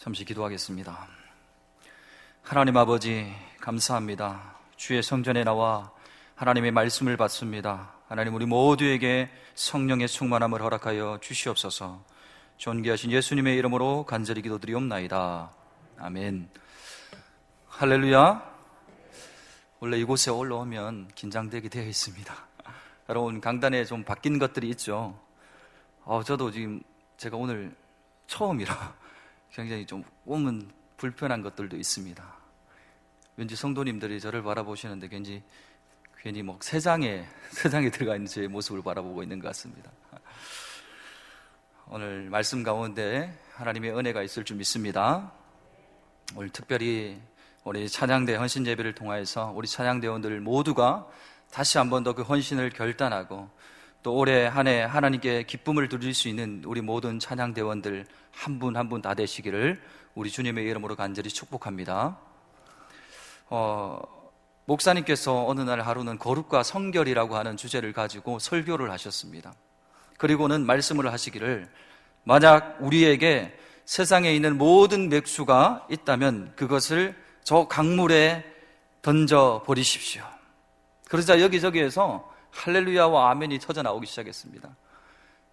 잠시 기도하겠습니다. 하나님 아버지, 감사합니다. 주의 성전에 나와 하나님의 말씀을 받습니다. 하나님, 우리 모두에게 성령의 충만함을 허락하여 주시옵소서. 존귀하신 예수님의 이름으로 간절히 기도드리옵나이다. 아멘. 할렐루야. 원래 이곳에 올라오면 긴장되게 되어 있습니다. 여러분, 강단에 좀 바뀐 것들이 있죠. 저도 지금 제가 오늘 처음이라 굉장히 좀 오면 불편한 것들도 있습니다. 왠지 성도님들이 저를 바라보시는데 괜히 세상에 들어가 있는 제 모습을 바라보고 있는 것 같습니다. 오늘 말씀 가운데 하나님의 은혜가 있을 줄 믿습니다. 오늘 특별히 우리 찬양대 헌신 예배를 통하여서 우리 찬양대원들 모두가 다시 한 번 더 그 헌신을 결단하고 또 올해 한 해 하나님께 기쁨을 드릴 수 있는 우리 모든 찬양대원들 한 분 한 분 다 되시기를 우리 주님의 이름으로 간절히 축복합니다. 목사님께서 어느 날 하루는 거룩과 성결이라고 하는 주제를 가지고 설교를 하셨습니다. 그리고는 말씀을 하시기를, 만약 우리에게 세상에 있는 모든 맥주가 있다면 그것을 저 강물에 던져 버리십시오. 그러자 여기저기에서 할렐루야와 아멘이 터져 나오기 시작했습니다.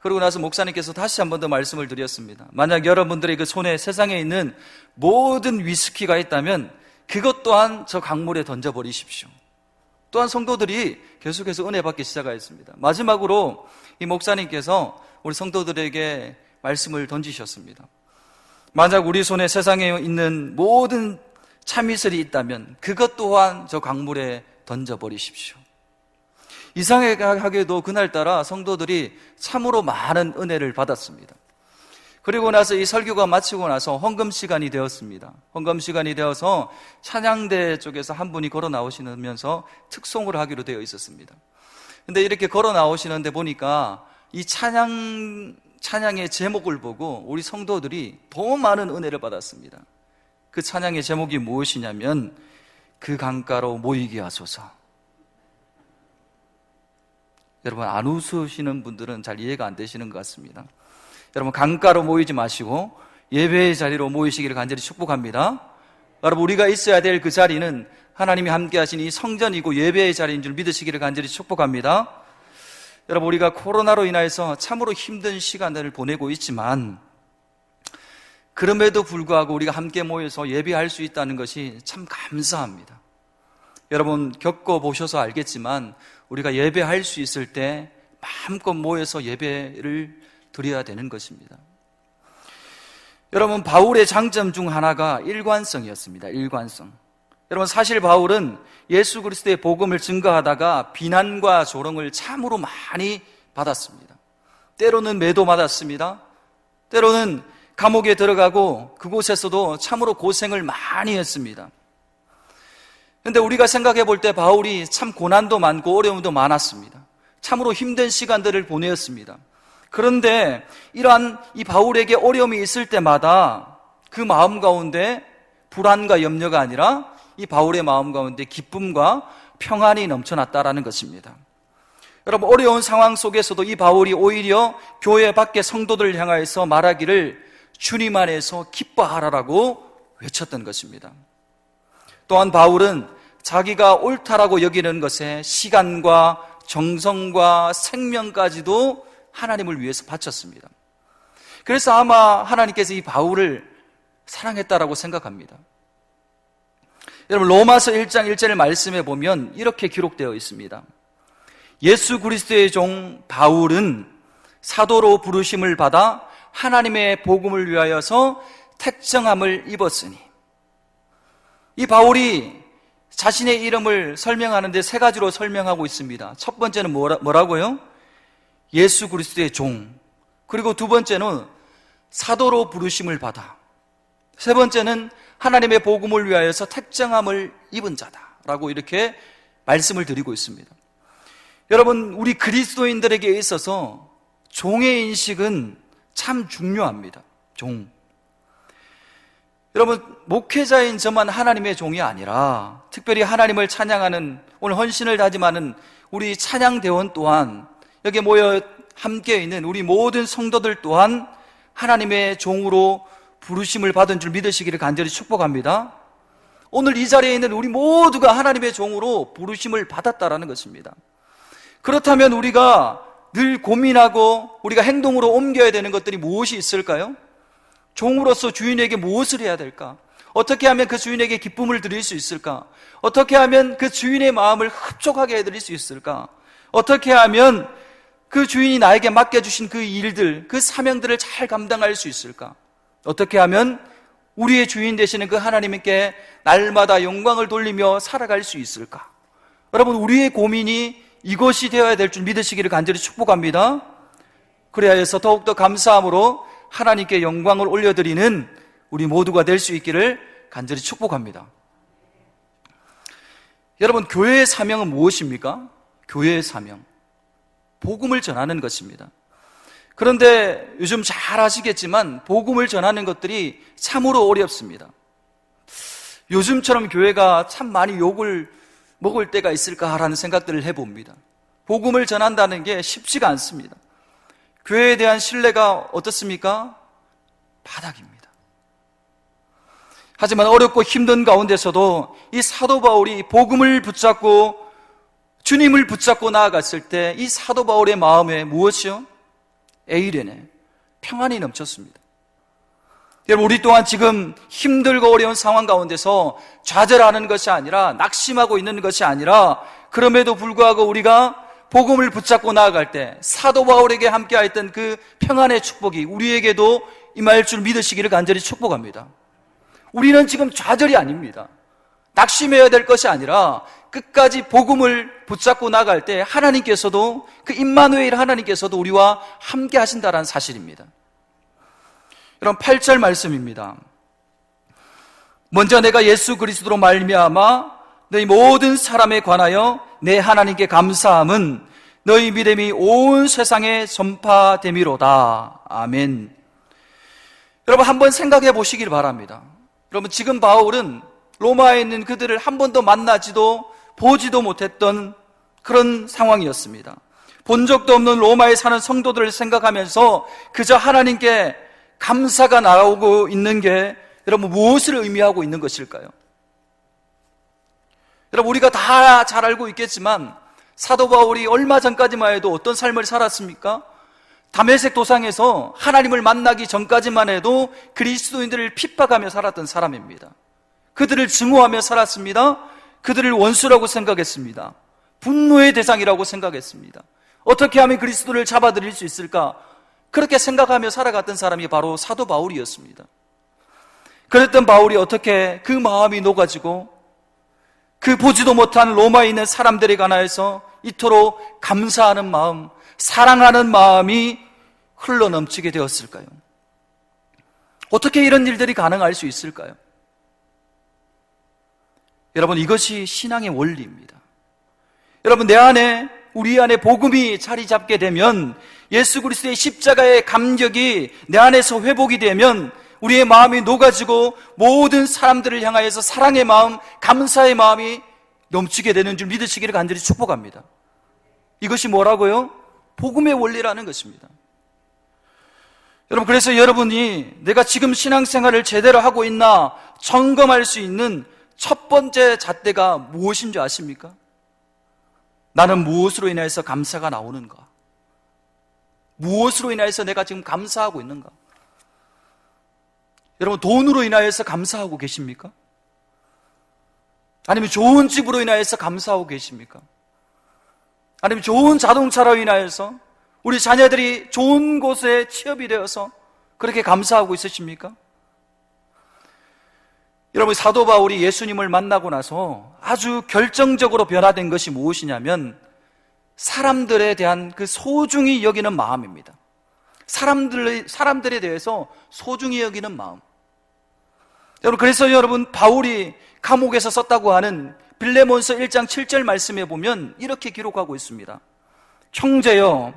그러고 나서 목사님께서 다시 한 번 더 말씀을 드렸습니다. 만약 여러분들의 그 손에 세상에 있는 모든 위스키가 있다면 그것 또한 저 강물에 던져버리십시오. 또한 성도들이 계속해서 은혜 받기 시작하였습니다. 마지막으로 이 목사님께서 우리 성도들에게 말씀을 던지셨습니다. 만약 우리 손에 세상에 있는 모든 참이슬이 있다면 그것 또한 저 강물에 던져버리십시오. 이상하게도 그날따라 성도들이 참으로 많은 은혜를 받았습니다. 그리고 나서 이 설교가 마치고 나서 헌금 시간이 되었습니다. 헌금 시간이 되어서 찬양대 쪽에서 한 분이 걸어 나오시면서 특송을 하기로 되어 있었습니다. 근데 이렇게 걸어 나오시는데 보니까 이 찬양의 제목을 보고 우리 성도들이 더 많은 은혜를 받았습니다. 그 찬양의 제목이 무엇이냐면, 그 강가로 모이게 하소서. 여러분, 안 웃으시는 분들은 잘 이해가 안 되시는 것 같습니다. 여러분, 강가로 모이지 마시고 예배의 자리로 모이시기를 간절히 축복합니다. 여러분, 우리가 있어야 될 그 자리는 하나님이 함께 하신 이 성전이고 예배의 자리인 줄 믿으시기를 간절히 축복합니다. 여러분, 우리가 코로나로 인하여서 참으로 힘든 시간들을 보내고 있지만 그럼에도 불구하고 우리가 함께 모여서 예배할 수 있다는 것이 참 감사합니다. 여러분, 겪어보셔서 알겠지만 우리가 예배할 수 있을 때 마음껏 모여서 예배를 드려야 되는 것입니다. 여러분, 바울의 장점 중 하나가 일관성이었습니다. 일관성. 여러분, 사실 바울은 예수 그리스도의 복음을 증거하다가 비난과 조롱을 참으로 많이 받았습니다. 때로는 매도 맞았습니다. 때로는 감옥에 들어가고 그곳에서도 참으로 고생을 많이 했습니다. 그런데 우리가 생각해 볼 때 바울이 참 고난도 많고 어려움도 많았습니다. 참으로 힘든 시간들을 보내었습니다. 그런데 이러한 이 바울에게 어려움이 있을 때마다 그 마음 가운데 불안과 염려가 아니라 이 바울의 마음 가운데 기쁨과 평안이 넘쳐났다라는 것입니다. 여러분, 어려운 상황 속에서도 이 바울이 오히려 교회 밖의 성도들을 향하여서 말하기를 주님 안에서 기뻐하라라고 외쳤던 것입니다. 또한 바울은 자기가 옳다라고 여기는 것에 시간과 정성과 생명까지도 하나님을 위해서 바쳤습니다. 그래서 아마 하나님께서 이 바울을 사랑했다라고 생각합니다. 여러분, 로마서 1장 1절을 말씀해 보면 이렇게 기록되어 있습니다. 예수 그리스도의 종 바울은 사도로 부르심을 받아 하나님의 복음을 위하여서 택정함을 입었으니. 이 바울이 자신의 이름을 설명하는데 세 가지로 설명하고 있습니다. 첫 번째는 뭐라고요? 예수 그리스도의 종. 그리고 두 번째는 사도로 부르심을 받아. 세 번째는 하나님의 복음을 위하여서 택정함을 입은 자다라고 이렇게 말씀을 드리고 있습니다. 여러분, 우리 그리스도인들에게 있어서 종의 인식은 참 중요합니다. 종. 여러분, 목회자인 저만 하나님의 종이 아니라 특별히 하나님을 찬양하는, 오늘 헌신을 다짐하는 우리 찬양대원 또한, 여기 모여 함께 있는 우리 모든 성도들 또한 하나님의 종으로 부르심을 받은 줄 믿으시기를 간절히 축복합니다. 오늘 이 자리에 있는 우리 모두가 하나님의 종으로 부르심을 받았다라는 것입니다. 그렇다면 우리가 늘 고민하고 우리가 행동으로 옮겨야 되는 것들이 무엇이 있을까요? 종으로서 주인에게 무엇을 해야 될까? 어떻게 하면 그 주인에게 기쁨을 드릴 수 있을까? 어떻게 하면 그 주인의 마음을 흡족하게 해드릴 수 있을까? 어떻게 하면 그 주인이 나에게 맡겨주신 그 일들, 그 사명들을 잘 감당할 수 있을까? 어떻게 하면 우리의 주인 되시는 그 하나님께 날마다 영광을 돌리며 살아갈 수 있을까? 여러분, 우리의 고민이 이것이 되어야 될 줄 믿으시기를 간절히 축복합니다. 그래야 해서 더욱더 감사함으로 하나님께 영광을 올려드리는 우리 모두가 될 수 있기를 간절히 축복합니다. 여러분, 교회의 사명은 무엇입니까? 교회의 사명, 복음을 전하는 것입니다. 그런데 요즘 잘 아시겠지만 복음을 전하는 것들이 참으로 어렵습니다. 요즘처럼 교회가 참 많이 욕을 먹을 때가 있을까라는 생각들을 해봅니다. 복음을 전한다는 게 쉽지가 않습니다. 교회에 대한 신뢰가 어떻습니까? 바닥입니다. 하지만 어렵고 힘든 가운데서도 이 사도 바울이 복음을 붙잡고 주님을 붙잡고 나아갔을 때 이 사도 바울의 마음에 무엇이요? 에이레네, 평안이 넘쳤습니다. 여러분, 우리 또한 지금 힘들고 어려운 상황 가운데서 좌절하는 것이 아니라, 낙심하고 있는 것이 아니라, 그럼에도 불구하고 우리가 복음을 붙잡고 나아갈 때 사도 바울에게 함께했던 그 평안의 축복이 우리에게도 임할 줄 믿으시기를 간절히 축복합니다. 우리는 지금 좌절이 아닙니다. 낙심해야 될 것이 아니라 끝까지 복음을 붙잡고 나갈 때 하나님께서도, 그 임마누엘 하나님께서도 우리와 함께 하신다는 사실입니다. 여러분, 8절 말씀입니다. 먼저 내가 예수 그리스도로 말미암아 너희 모든 사람에 관하여 내 하나님께 감사함은 너희 믿음이 온 세상에 전파됨이로다. 아멘. 여러분, 한번 생각해 보시길 바랍니다. 여러분, 지금 바울은 로마에 있는 그들을 한 번도 만나지도 보지도 못했던 그런 상황이었습니다. 본 적도 없는 로마에 사는 성도들을 생각하면서 그저 하나님께 감사가 나오고 있는 게 여러분 무엇을 의미하고 있는 것일까요? 여러분, 우리가 다 잘 알고 있겠지만 사도 바울이 얼마 전까지만 해도 어떤 삶을 살았습니까? 다메섹 도상에서 하나님을 만나기 전까지만 해도 그리스도인들을 핍박하며 살았던 사람입니다. 그들을 증오하며 살았습니다. 그들을 원수라고 생각했습니다. 분노의 대상이라고 생각했습니다. 어떻게 하면 그리스도를 잡아들일 수 있을까? 그렇게 생각하며 살아갔던 사람이 바로 사도 바울이었습니다. 그랬던 바울이 어떻게 그 마음이 녹아지고 그 보지도 못한 로마에 있는 사람들에 관하여서 이토록 감사하는 마음, 사랑하는 마음이 흘러넘치게 되었을까요? 어떻게 이런 일들이 가능할 수 있을까요? 여러분, 이것이 신앙의 원리입니다. 여러분, 우리 안에 복음이 자리 잡게 되면, 예수 그리스도의 십자가의 감격이 내 안에서 회복이 되면 우리의 마음이 녹아지고 모든 사람들을 향하여서 사랑의 마음, 감사의 마음이 넘치게 되는 줄 믿으시기를 간절히 축복합니다. 이것이 뭐라고요? 복음의 원리라는 것입니다. 여러분, 그래서 여러분이 내가 지금 신앙생활을 제대로 하고 있나 점검할 수 있는 첫 번째 잣대가 무엇인 줄 아십니까? 나는 무엇으로 인해서 감사가 나오는가? 무엇으로 인해서 내가 지금 감사하고 있는가? 여러분, 돈으로 인하여서 감사하고 계십니까? 아니면 좋은 집으로 인하여서 감사하고 계십니까? 아니면 좋은 자동차로 인하여서 우리 자녀들이 좋은 곳에 취업이 되어서 그렇게 감사하고 있으십니까? 여러분, 사도 바울이 예수님을 만나고 나서 아주 결정적으로 변화된 것이 무엇이냐면 사람들에 대한 그 소중히 여기는 마음입니다. 사람들에 대해서 소중히 여기는 마음. 여러분, 그래서 여러분, 바울이 감옥에서 썼다고 하는 빌레몬서 1장 7절 말씀에 보면 이렇게 기록하고 있습니다. 형제여,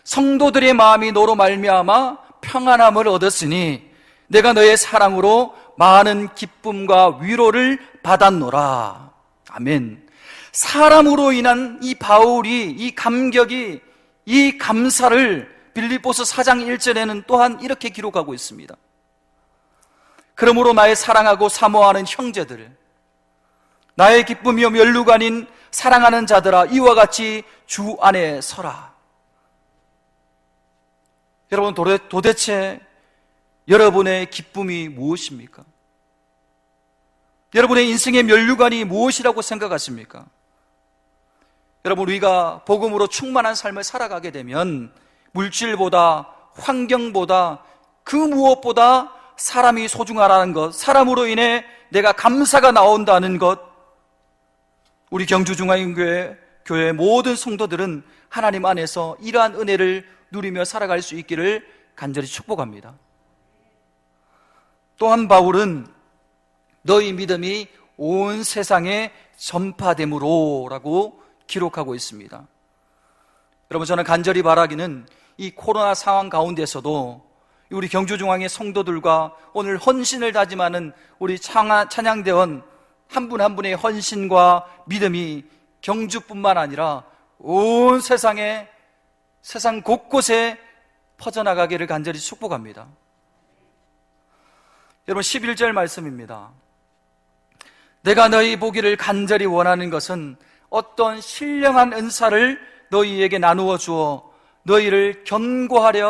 성도들의 마음이 너로 말미암아 평안함을 얻었으니 내가 너의 사랑으로 많은 기쁨과 위로를 받았노라. 아멘. 사람으로 인한 이 바울이, 이 감격이, 이 감사를 빌립보서 4장 1절에는 또한 이렇게 기록하고 있습니다. 그러므로 나의 사랑하고 사모하는 형제들, 나의 기쁨이요 멸류가 아닌 사랑하는 자들아, 이와 같이 주 안에 서라. 여러분, 도대체 여러분의 기쁨이 무엇입니까? 여러분의 인생의 면류관이 무엇이라고 생각하십니까? 여러분, 우리가 복음으로 충만한 삶을 살아가게 되면 물질보다, 환경보다, 그 무엇보다 사람이 소중하다는 것, 사람으로 인해 내가 감사가 나온다는 것, 우리 경주중앙교회 모든 성도들은 하나님 안에서 이러한 은혜를 누리며 살아갈 수 있기를 간절히 축복합니다. 또한 바울은 너희 믿음이 온 세상에 전파됨으로 라고 기록하고 있습니다. 여러분, 저는 간절히 바라기는 이 코로나 상황 가운데서도 우리 경주중앙의 성도들과 오늘 헌신을 다짐하는 우리 찬양대원 한 분 한 분의 헌신과 믿음이 경주뿐만 아니라 온 세상에, 세상 곳곳에 퍼져나가기를 간절히 축복합니다. 여러분, 11절 말씀입니다. 내가 너희 보기를 간절히 원하는 것은 어떤 신령한 은사를 너희에게 나누어 주어 너희를 견고하게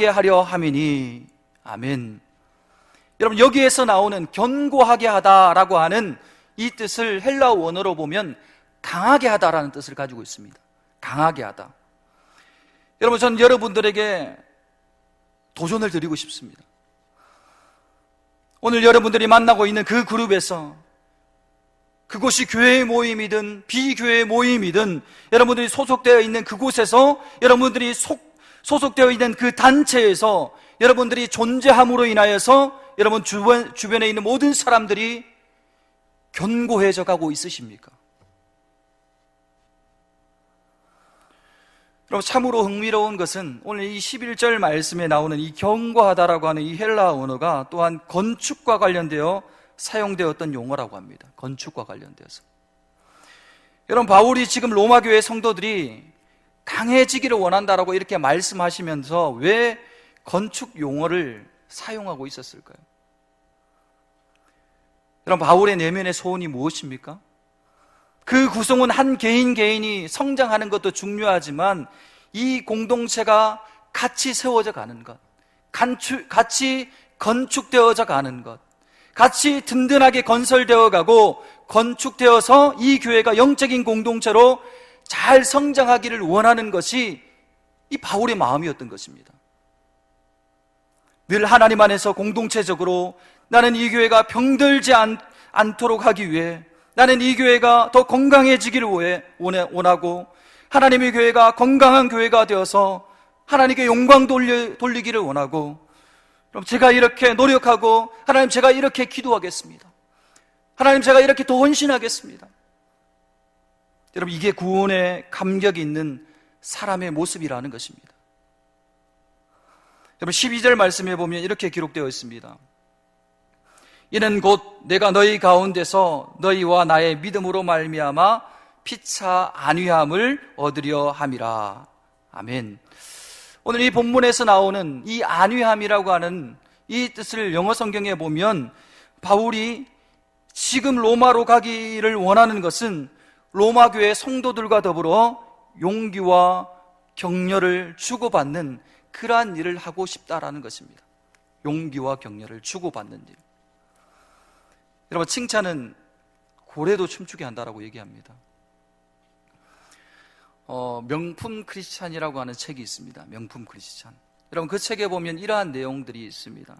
하려 함이니. 아멘. 여러분, 여기에서 나오는 견고하게 하다라고 하는 이 뜻을 헬라어 원어로 보면 강하게 하다라는 뜻을 가지고 있습니다. 강하게 하다. 여러분, 전 여러분들에게 도전을 드리고 싶습니다. 오늘 여러분들이 만나고 있는 그 그룹에서, 그곳이 교회의 모임이든 비교회의 모임이든 여러분들이 소속되어 있는 그곳에서, 여러분들이 소속되어 있는 그 단체에서 여러분들이 존재함으로 인하여서 여러분 주변에 있는 모든 사람들이 견고해져 가고 있으십니까? 여러분, 참으로 흥미로운 것은 오늘 이 11절 말씀에 나오는 이 견고하다라고 하는 이 헬라어 언어가 또한 건축과 관련되어 사용되었던 용어라고 합니다. 건축과 관련되어서. 여러분, 바울이 지금 로마 교회 성도들이 강해지기를 원한다라고 이렇게 말씀하시면서 왜 건축 용어를 사용하고 있었을까요? 여러분, 바울의 내면의 소원이 무엇입니까? 그 구성은 한 개인이 성장하는 것도 중요하지만 이 공동체가 같이 세워져 가는 것, 같이 건축되어져 가는 것, 같이 든든하게 건설되어 가고 건축되어서 이 교회가 영적인 공동체로 잘 성장하기를 원하는 것이 이 바울의 마음이었던 것입니다. 늘 하나님 안에서 공동체적으로 나는 이 교회가 병들지 않도록 하기 위해, 나는 이 교회가 더 건강해지기를 원하고 하나님의 교회가 건강한 교회가 되어서 하나님께 영광 돌리기를 원하고, 그럼 제가 이렇게 노력하고 하나님 제가 이렇게 기도하겠습니다. 하나님 제가 이렇게 더 헌신하겠습니다. 여러분, 이게 구원의 감격이 있는 사람의 모습이라는 것입니다. 여러분, 12절 말씀에 보면 이렇게 기록되어 있습니다. 이는 곧 내가 너희 가운데서 너희와 나의 믿음으로 말미암아 피차 안위함을 얻으려 함이라. 아멘. 오늘 이 본문에서 나오는 이 안위함이라고 하는 이 뜻을 영어 성경에 보면 바울이 지금 로마로 가기를 원하는 것은 로마 교회 성도들과 더불어 용기와 격려를 주고받는 그러한 일을 하고 싶다라는 것입니다. 용기와 격려를 주고받는 일. 여러분, 칭찬은 고래도 춤추게 한다라고 얘기합니다. 명품 크리스찬이라고 하는 책이 있습니다. 명품 크리스찬. 여러분, 그 책에 보면 이러한 내용들이 있습니다.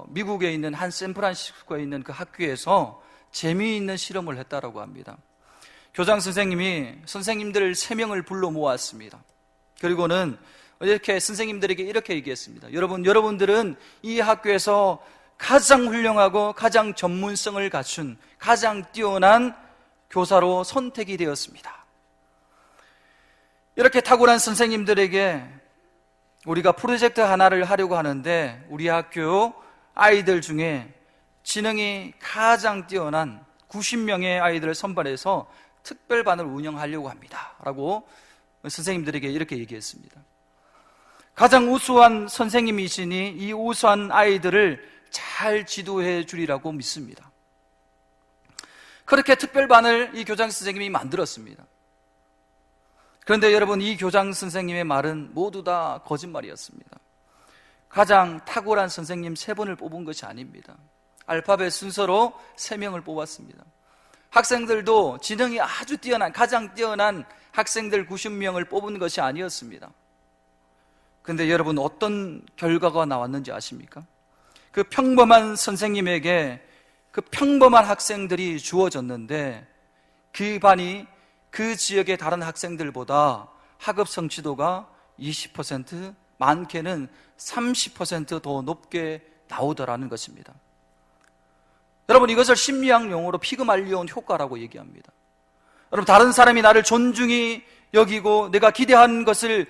미국에 있는 한 샌프란시스코에 있는 그 학교에서 재미있는 실험을 했다라고 합니다. 교장 선생님이 선생님들 3명을 불러 모았습니다. 그리고는 이렇게 선생님들에게 이렇게 얘기했습니다. 여러분들은 이 학교에서 가장 훌륭하고 가장 전문성을 갖춘 가장 뛰어난 교사로 선택이 되었습니다. 이렇게 탁월한 선생님들에게 우리가 프로젝트 하나를 하려고 하는데 우리 학교 아이들 중에 지능이 가장 뛰어난 90명의 아이들을 선발해서 특별반을 운영하려고 합니다 라고 선생님들에게 이렇게 얘기했습니다. 가장 우수한 선생님이시니 이 우수한 아이들을 잘 지도해 주리라고 믿습니다. 그렇게 특별반을 이 교장 선생님이 만들었습니다. 그런데 여러분, 이 교장 선생님의 말은 모두 다 거짓말이었습니다. 가장 탁월한 선생님 3분을 뽑은 것이 아닙니다. 알파벳 순서로 3명을 뽑았습니다. 학생들도 지능이 아주 뛰어난, 가장 뛰어난 학생들 90명을 뽑은 것이 아니었습니다. 근데 여러분, 어떤 결과가 나왔는지 아십니까? 그 평범한 선생님에게 그 평범한 학생들이 주어졌는데, 그 반이 그 지역의 다른 학생들보다 학업 성취도가 20%, 많게는 30% 더 높게 나오더라는 것입니다. 여러분, 이것을 심리학 용어로 피그말리온 효과라고 얘기합니다. 여러분, 다른 사람이 나를 존중히 여기고 내가 기대한 것을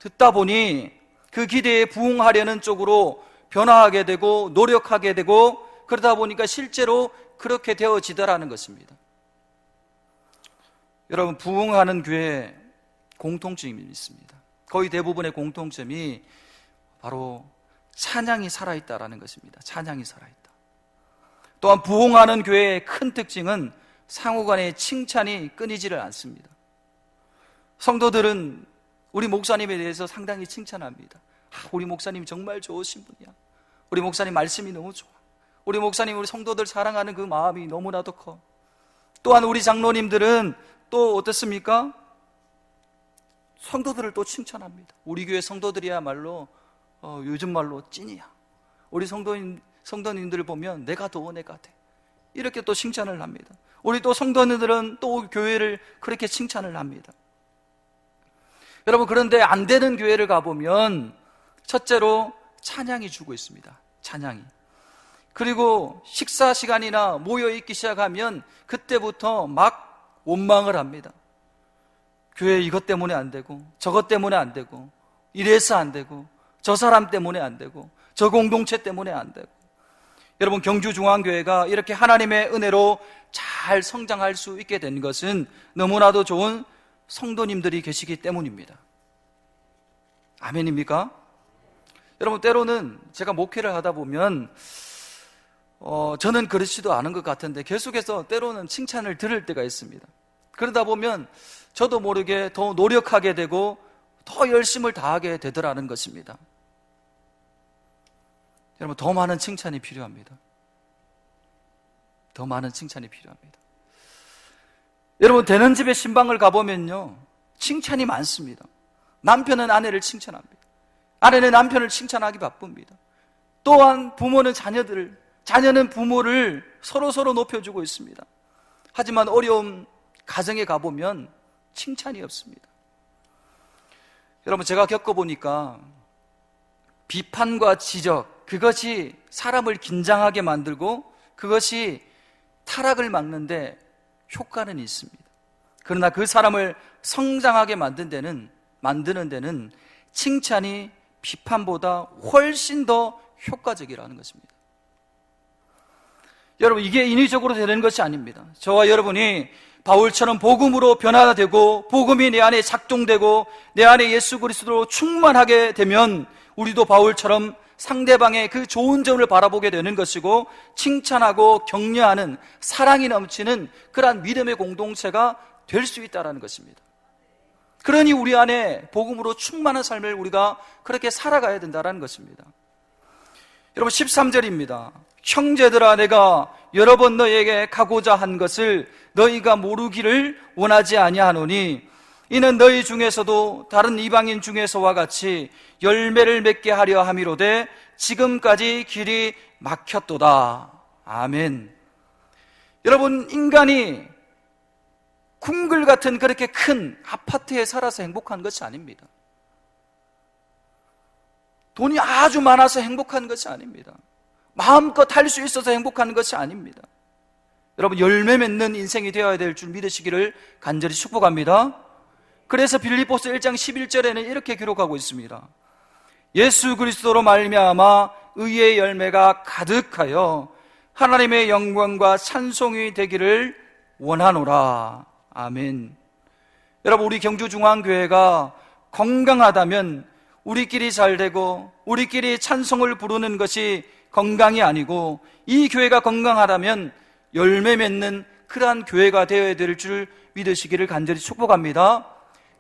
듣다 보니 그 기대에 부응하려는 쪽으로 변화하게 되고 노력하게 되고, 그러다 보니까 실제로 그렇게 되어지더라는 것입니다. 여러분, 부흥하는 교회에 공통점이 있습니다. 거의 대부분의 공통점이 바로 찬양이 살아있다라는 것입니다. 찬양이 살아있다. 또한 부흥하는 교회의 큰 특징은 상호간의 칭찬이 끊이지를 않습니다. 성도들은 우리 목사님에 대해서 상당히 칭찬합니다. 우리 목사님 정말 좋으신 분이야. 우리 목사님 말씀이 너무 좋아. 우리 목사님, 우리 성도들 사랑하는 그 마음이 너무나도 커. 또한 우리 장로님들은 또 어떻습니까? 성도들을 또 칭찬합니다. 우리 교회 성도들이야말로 요즘 말로 찐이야. 우리 성도님들을 보면 내가 더 은혜가 돼. 이렇게 또 칭찬을 합니다. 우리 또 성도님들은 또 교회를 그렇게 칭찬을 합니다. 여러분, 그런데 안 되는 교회를 가보면 첫째로 찬양이 주고 있습니다. 찬양이. 그리고 식사 시간이나 모여있기 시작하면 그때부터 막 원망을 합니다. 교회 이것 때문에 안 되고, 저것 때문에 안 되고, 이래서 안 되고, 저 사람 때문에 안 되고, 저 공동체 때문에 안 되고. 여러분, 경주중앙교회가 이렇게 하나님의 은혜로 잘 성장할 수 있게 된 것은 너무나도 좋은 성도님들이 계시기 때문입니다. 아멘입니까? 여러분, 때로는 제가 목회를 하다 보면 저는 그렇지도 않은 것 같은데 계속해서 때로는 칭찬을 들을 때가 있습니다. 그러다 보면 저도 모르게 더 노력하게 되고 더 열심을 다하게 되더라는 것입니다. 여러분, 더 많은 칭찬이 필요합니다. 더 많은 칭찬이 필요합니다. 여러분, 되는 집에 신방을 가보면요, 칭찬이 많습니다. 남편은 아내를 칭찬합니다. 아내는 남편을 칭찬하기 바쁩니다. 또한 부모는 자녀는 부모를 서로 높여주고 있습니다. 하지만 어려운 가정에 가보면 칭찬이 없습니다. 여러분, 제가 겪어보니까 비판과 지적, 그것이 사람을 긴장하게 만들고 그것이 타락을 막는데 효과는 있습니다. 그러나 그 사람을 성장하게 만드는 데는 칭찬이 비판보다 훨씬 더 효과적이라는 것입니다. 여러분, 이게 인위적으로 되는 것이 아닙니다. 저와 여러분이 바울처럼 복음으로 변화되고 복음이 내 안에 작동되고 내 안에 예수 그리스도로 충만하게 되면 우리도 바울처럼 상대방의 그 좋은 점을 바라보게 되는 것이고, 칭찬하고 격려하는 사랑이 넘치는 그러한 믿음의 공동체가 될 수 있다는 것입니다. 그러니 우리 안에 복음으로 충만한 삶을 우리가 그렇게 살아가야 된다는 것입니다. 여러분, 13절입니다. 형제들아, 내가 여러 번 너희에게 가고자 한 것을 너희가 모르기를 원하지 아니하노니 이는 너희 중에서도 다른 이방인 중에서와 같이 열매를 맺게 하려 함이로되 지금까지 길이 막혔도다. 아멘. 여러분, 인간이 궁글 같은 그렇게 큰 아파트에 살아서 행복한 것이 아닙니다. 돈이 아주 많아서 행복한 것이 아닙니다. 마음껏 할 수 있어서 행복한 것이 아닙니다. 여러분, 열매 맺는 인생이 되어야 될 줄 믿으시기를 간절히 축복합니다. 그래서 빌립보서 1장 11절에는 이렇게 기록하고 있습니다. 예수 그리스도로 말미암아 의의 열매가 가득하여 하나님의 영광과 찬송이 되기를 원하노라. 아멘. 여러분, 우리 경주중앙교회가 건강하다면 우리끼리 잘 되고 우리끼리 찬송을 부르는 것이 건강이 아니고, 이 교회가 건강하다면 열매 맺는 그러한 교회가 되어야 될 줄 믿으시기를 간절히 축복합니다.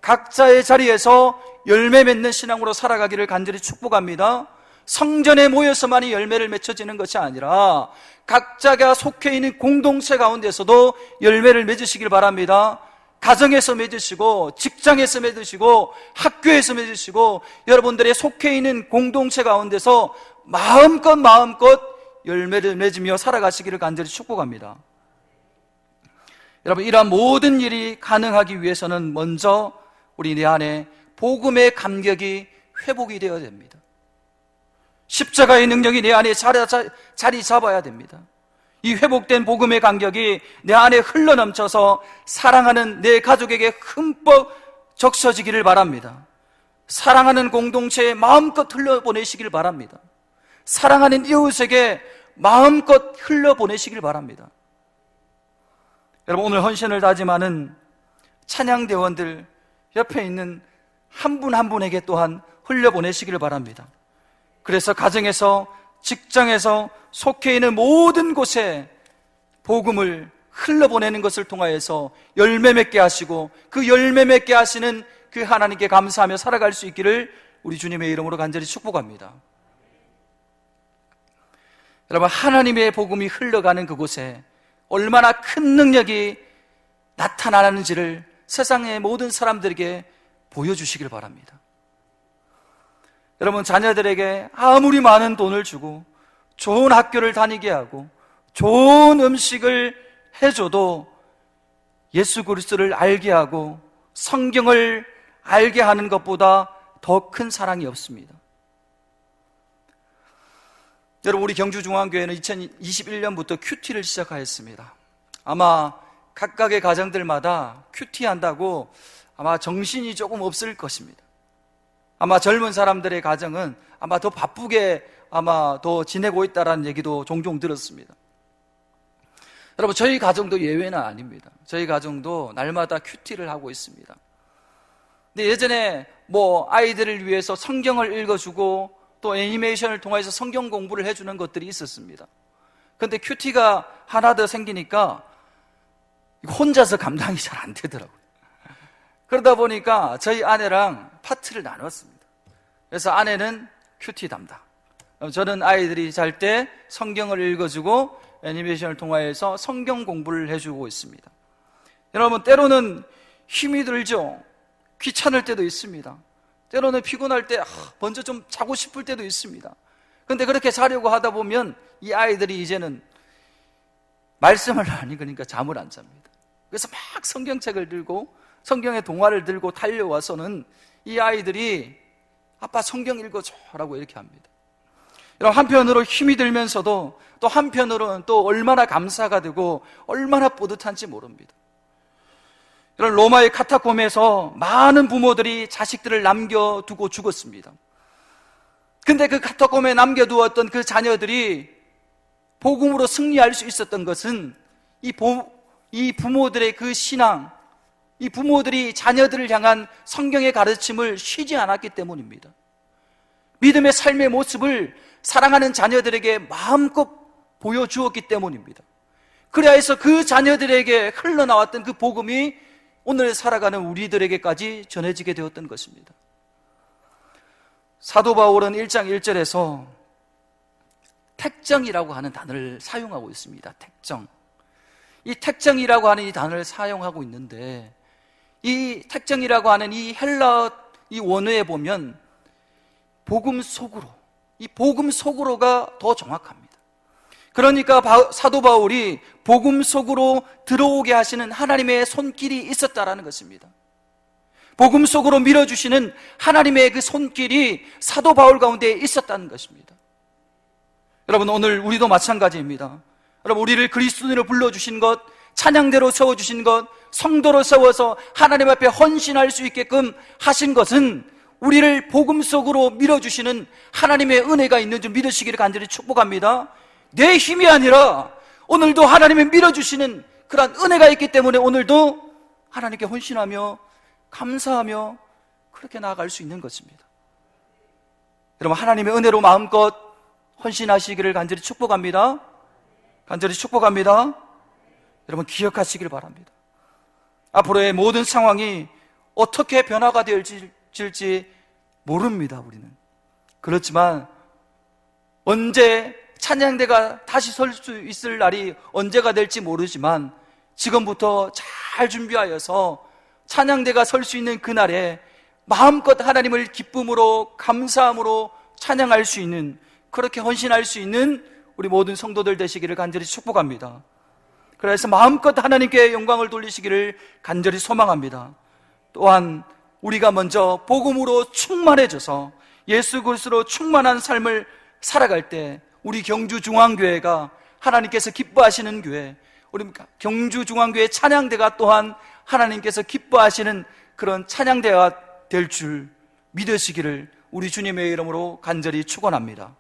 각자의 자리에서 열매 맺는 신앙으로 살아가기를 간절히 축복합니다. 성전에 모여서만이 열매를 맺혀지는 것이 아니라 각자가 속해 있는 공동체 가운데서도 열매를 맺으시길 바랍니다. 가정에서 맺으시고, 직장에서 맺으시고, 학교에서 맺으시고, 여러분들의 속해 있는 공동체 가운데서 마음껏 열매를 맺으며 살아가시기를 간절히 축복합니다. 여러분, 이러한 모든 일이 가능하기 위해서는 먼저 우리 내 안에 복음의 감격이 회복이 되어야 됩니다. 십자가의 능력이 내 안에 자리 잡아야 됩니다. 이 회복된 복음의 감격이 내 안에 흘러넘쳐서 사랑하는 내 가족에게 흠뻑 적셔지기를 바랍니다. 사랑하는 공동체에 마음껏 흘려보내시길 바랍니다. 사랑하는 이웃에게 마음껏 흘려보내시길 바랍니다. 여러분, 오늘 헌신을 다짐하는 찬양대원들 옆에 있는 한 분 한 분에게 또한 흘려보내시기를 바랍니다. 그래서 가정에서, 직장에서, 속해 있는 모든 곳에 복음을 흘러보내는 것을 통하여서 열매 맺게 하시고, 그 열매 맺게 하시는 그 하나님께 감사하며 살아갈 수 있기를 우리 주님의 이름으로 간절히 축복합니다. 여러분, 하나님의 복음이 흘러가는 그곳에 얼마나 큰 능력이 나타나는지를 세상의 모든 사람들에게 보여주시길 바랍니다. 여러분, 자녀들에게 아무리 많은 돈을 주고 좋은 학교를 다니게 하고 좋은 음식을 해줘도 예수 그리스도를 알게 하고 성경을 알게 하는 것보다 더 큰 사랑이 없습니다. 여러분, 우리 경주중앙교회는 2021년부터 큐티를 시작하였습니다. 아마 각각의 가정들마다 큐티 한다고 아마 정신이 조금 없을 것입니다. 아마 젊은 사람들의 가정은 아마 더 바쁘게 아마 더 지내고 있다라는 얘기도 종종 들었습니다. 여러분, 저희 가정도 예외는 아닙니다. 저희 가정도 날마다 큐티를 하고 있습니다. 근데 예전에 아이들을 위해서 성경을 읽어주고 또 애니메이션을 통해서 성경 공부를 해주는 것들이 있었습니다. 근데 큐티가 하나 더 생기니까 혼자서 감당이 잘 안 되더라고요. 그러다 보니까 저희 아내랑 파트를 나눴습니다. 그래서 아내는 큐티 담당, 저는 아이들이 잘 때 성경을 읽어주고 애니메이션을 통하여서 성경 공부를 해주고 있습니다. 여러분, 때로는 힘이 들죠. 귀찮을 때도 있습니다. 때로는 피곤할 때 먼저 좀 자고 싶을 때도 있습니다. 그런데 그렇게 자려고 하다 보면 이 아이들이 이제는 말씀을 안 읽으니까 잠을 안 잡니다. 그래서 막 성경책을 들고 성경의 동화를 들고 달려와서는 이 아이들이 아빠 성경 읽어줘라고 이렇게 합니다. 여러분, 한편으로 힘이 들면서도 또 한편으로는 또 얼마나 감사가 되고 얼마나 뿌듯한지 모릅니다. 여러분, 로마의 카타콤에서 많은 부모들이 자식들을 남겨두고 죽었습니다. 근데 그 카타콤에 남겨두었던 그 자녀들이 복음으로 승리할 수 있었던 것은 이 부모들의 그 신앙, 이 부모들이 자녀들을 향한 성경의 가르침을 쉬지 않았기 때문입니다. 믿음의 삶의 모습을 사랑하는 자녀들에게 마음껏 보여주었기 때문입니다. 그래야 해서 그 자녀들에게 흘러나왔던 그 복음이 오늘 살아가는 우리들에게까지 전해지게 되었던 것입니다. 사도 바울은 1장 1절에서 택정이라고 하는 단어를 사용하고 있습니다. 택정. 이 택정이라고 하는 이 단어를 사용하고 있는데, 이 택정이라고 하는 이 헬라어 이 원어에 보면 복음 속으로, 이 복음 속으로가 더 정확합니다. 그러니까 사도 바울이 복음 속으로 들어오게 하시는 하나님의 손길이 있었다라는 것입니다. 복음 속으로 밀어주시는 하나님의 그 손길이 사도 바울 가운데 있었다는 것입니다. 여러분, 오늘 우리도 마찬가지입니다. 여러분, 우리를 그리스도인으로 불러주신 것, 찬양대로 세워주신 것, 성도로 세워서 하나님 앞에 헌신할 수 있게끔 하신 것은 우리를 복음 속으로 밀어주시는 하나님의 은혜가 있는 줄 믿으시기를 간절히 축복합니다. 내 힘이 아니라 오늘도 하나님이 밀어주시는 그런 은혜가 있기 때문에 오늘도 하나님께 헌신하며 감사하며 그렇게 나아갈 수 있는 것입니다. 여러분, 하나님의 은혜로 마음껏 헌신하시기를 간절히 축복합니다. 간절히 축복합니다. 여러분, 기억하시길 바랍니다. 앞으로의 모든 상황이 어떻게 변화가 될지 모릅니다, 우리는. 그렇지만 언제 찬양대가 다시 설 수 있을 날이 언제가 될지 모르지만 지금부터 잘 준비하여서 찬양대가 설 수 있는 그날에 마음껏 하나님을 기쁨으로, 감사함으로 찬양할 수 있는, 그렇게 헌신할 수 있는 우리 모든 성도들 되시기를 간절히 축복합니다. 그래서 마음껏 하나님께 영광을 돌리시기를 간절히 소망합니다. 또한 우리가 먼저 복음으로 충만해져서 예수 그리스도로 충만한 삶을 살아갈 때 우리 경주중앙교회가 하나님께서 기뻐하시는 교회, 우리 경주중앙교회 찬양대가 또한 하나님께서 기뻐하시는 그런 찬양대가 될 줄 믿으시기를 우리 주님의 이름으로 간절히 축원합니다.